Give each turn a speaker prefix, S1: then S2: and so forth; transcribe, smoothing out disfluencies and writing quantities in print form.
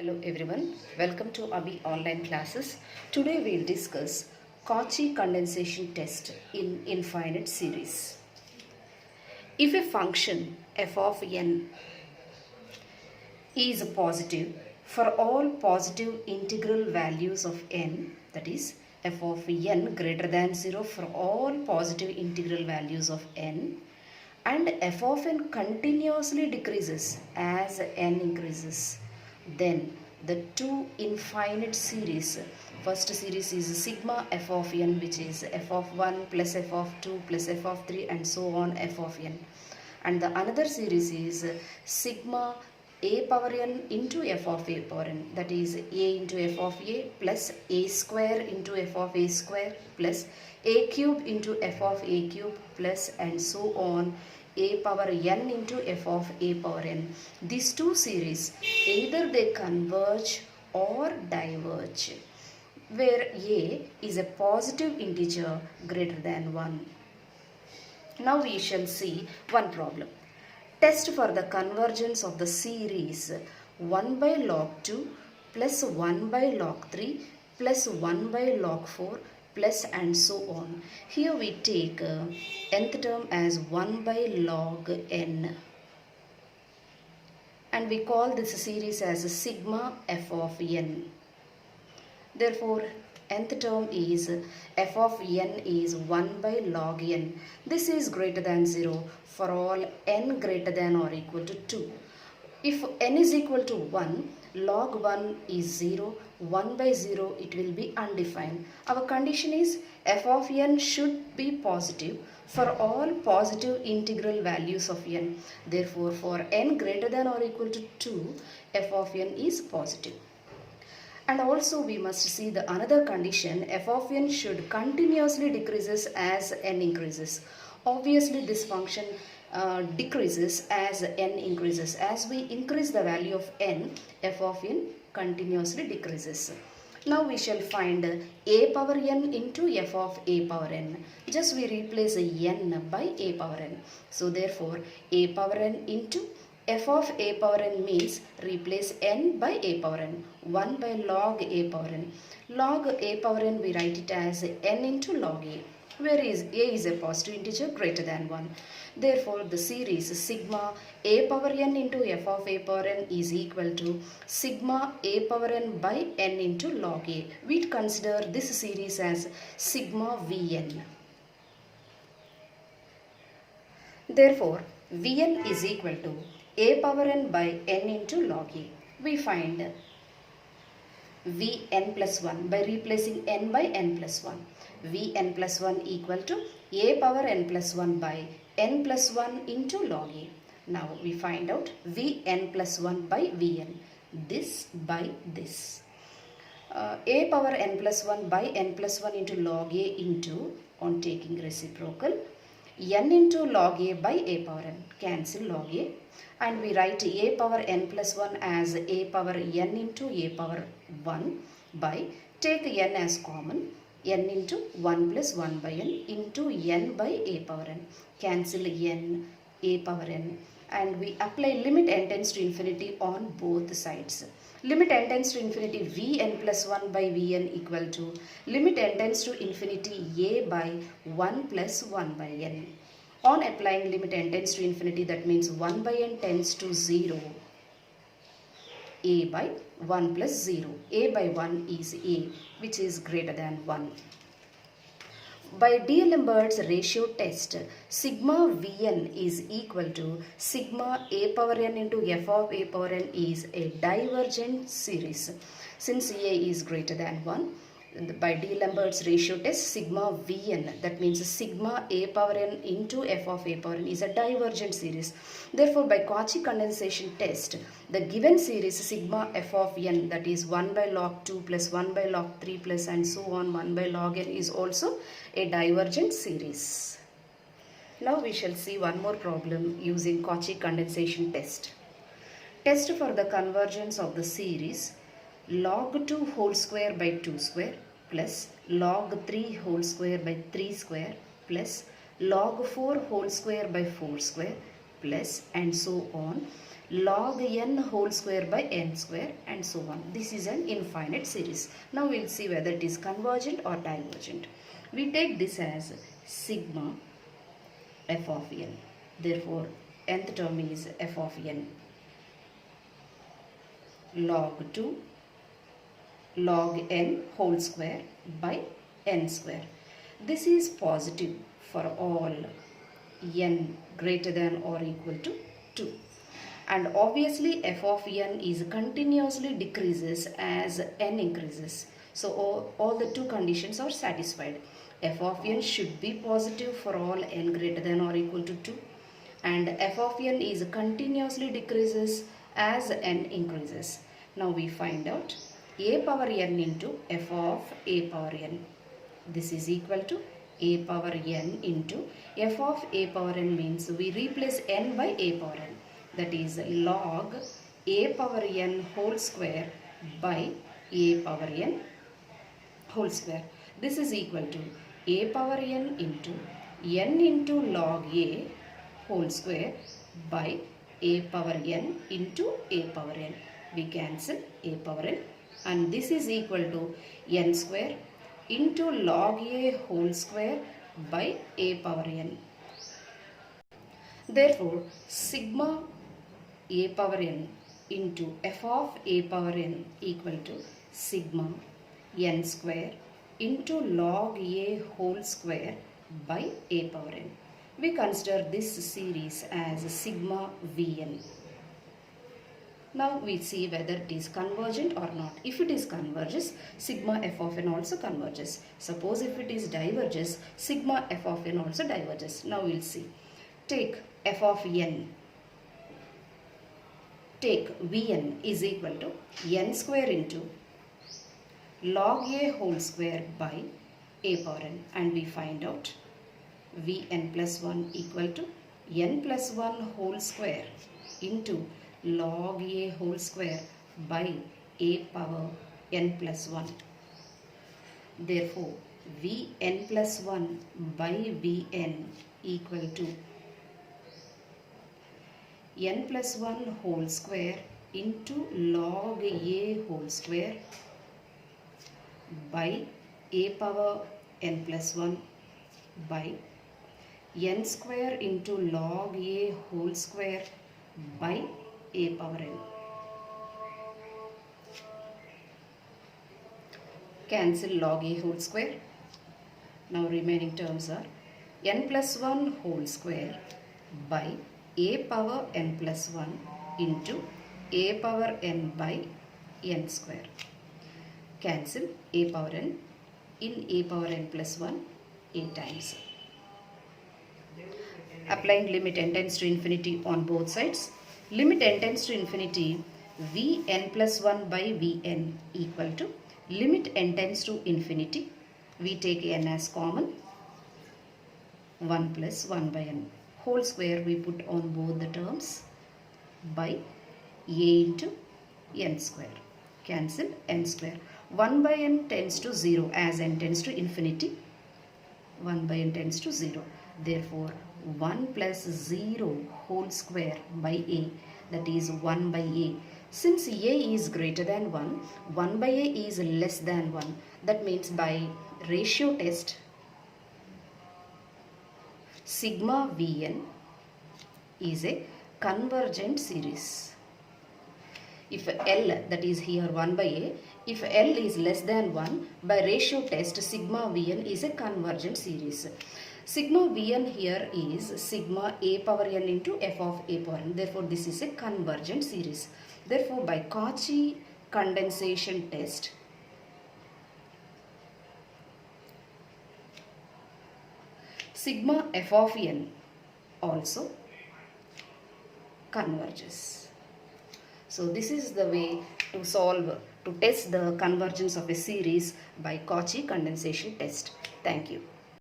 S1: Hello everyone, welcome to Abhi online classes. Today we'll discuss Cauchy condensation test in infinite series. If a function f of n is positive for all positive integral values of n, that is f of n greater than 0 for all positive integral values of n, and f of n continuously decreases as n increases, then the two infinite series, first series is sigma f of n, which is f of 1 plus f of 2 plus f of 3 and so on f of n, and the another series is sigma a power n into f of a power n, that is a into f of a plus a square into f of a square plus a cube into f of a cube plus and so on a power n into f of a power n. These two series, either they converge or diverge, where a is a positive integer greater than 1. Now we shall see one problem. Test for the convergence of the series 1 by log 2 plus 1 by log 3 plus 1 by log 4 plus and so on. Here we take nth term as 1 by log n, and we call this series as sigma f of n. Therefore, nth term is f of n is 1 by log n. This is greater than 0 for all n greater than or equal to 2. If n is equal to 1, log 1 is 0, 1 by 0 it will be undefined. Our condition is f of n should be positive for all positive integral values of n. Therefore, for n greater than or equal to 2, f of n is positive. And also we must see the another condition, f of n should continuously decreases as n increases. Obviously this function decreases as n increases. As we increase the value of n, f of n continuously decreases. Now we shall find a power n into f of a power n. Just we replace n by a power n. So therefore a power n into f of a power n means replace n by a power n. 1 by log a power n. Log a power n we write it as n into log a, where a is a positive integer greater than 1. Therefore, the series sigma a power n into f of a power n is equal to sigma a power n by n into log a. We consider this series as sigma vn. Therefore, vn is equal to a power n by n into log a. We find Vn plus 1 by replacing n by n plus 1. Vn plus 1 equal to a power n plus 1 by n plus 1 into log a. Now we find out Vn plus 1 by Vn. This by this. A power n plus 1 by n plus 1 into log a into, on taking reciprocal, n into log a by a power n. Cancel log a. And we write a power n plus 1 as a power n into a power 1 by, take n as common, n into 1 plus 1 by n into n by a power n. Cancel n, a power n, and we apply limit n tends to infinity on both sides. Limit n tends to infinity Vn plus 1 by Vn equal to limit n tends to infinity a by 1 plus 1 by n. On applying limit n tends to infinity, that means 1 by n tends to 0. A by 1 plus 0. A by 1 is A, which is greater than 1. By D'Alembert's ratio test, sigma Vn is equal to sigma a power n into f of a power n is a divergent series. Since A is greater than 1, by D'Alembert's ratio test, sigma Vn, that means sigma a power n into f of a power n, is a divergent series. Therefore, by Cauchy condensation test, the given series sigma f of n, that is 1 by log 2 plus 1 by log 3 plus and so on 1 by log n, is also a divergent series. Now we shall see one more problem using Cauchy condensation test. Test for the convergence of the series log 2 whole square by 2 square plus log 3 whole square by 3 square plus log 4 whole square by 4 square plus and so on log n whole square by n square and so on. This is an infinite series. Now we will see whether it is convergent or divergent. We take this as sigma f of n. Therefore, nth term is f of n log 2 log n whole square by n square. This is positive for all n greater than or equal to 2. And obviously f of n is continuously decreases as n increases. So all the two conditions are satisfied. F of n should be positive for all n greater than or equal to 2. And f of n is continuously decreases as n increases. Now we find out a power n into f of a power n. This is equal to a power n into f of a power n means we replace n by a power n. That is log a power n whole square by a power n whole square. This is equal to a power n into log a whole square by a power n into a power n. We cancel a power n and this is equal to n square into log a whole square by a power n. Therefore, sigma a power n into f of a power n equal to sigma n square into log a whole square by a power n. We consider this series as sigma vn. Now we see whether it is convergent or not. If it is converges, sigma f of n also converges. Suppose if it is diverges, sigma f of n also diverges. Now we will see. Take f of n. Take vn is equal to n square into log a whole square by a power n, and we find out vn plus 1 equal to n plus 1 whole square into log a whole square by a power n plus 1. Therefore, vn plus 1 by vn equal to n plus 1 whole square into log a whole square by a power n plus 1 by n square into log a whole square by a power n. Cancel log a whole square. Now remaining terms are n plus 1 whole square by a power n plus 1 into a power n by n square. Cancel a power n in a power n plus 1 a times. Applying limit n tends to infinity on both sides. Limit n tends to infinity, vn plus 1 by vn equal to limit n tends to infinity. We take n as common, 1 plus 1 by n whole square we put on both the terms by a into n square. Cancel n square. 1 by n tends to 0 as n tends to infinity. 1 by n tends to 0. Therefore, 1 plus 0 whole square by a, that is 1 by a. Since a is greater than 1, 1 by a is less than 1. That means by ratio test, sigma vn is a convergent series. If L, that is here 1 by a, if L is less than 1, by ratio test sigma vn is a convergent series. Sigma vn here is sigma a power n into f of a power n. Therefore, this is a convergent series. Therefore, by Cauchy condensation test, sigma f of n also converges. So this is the way to test the convergence of a series by Cauchy condensation test. Thank you.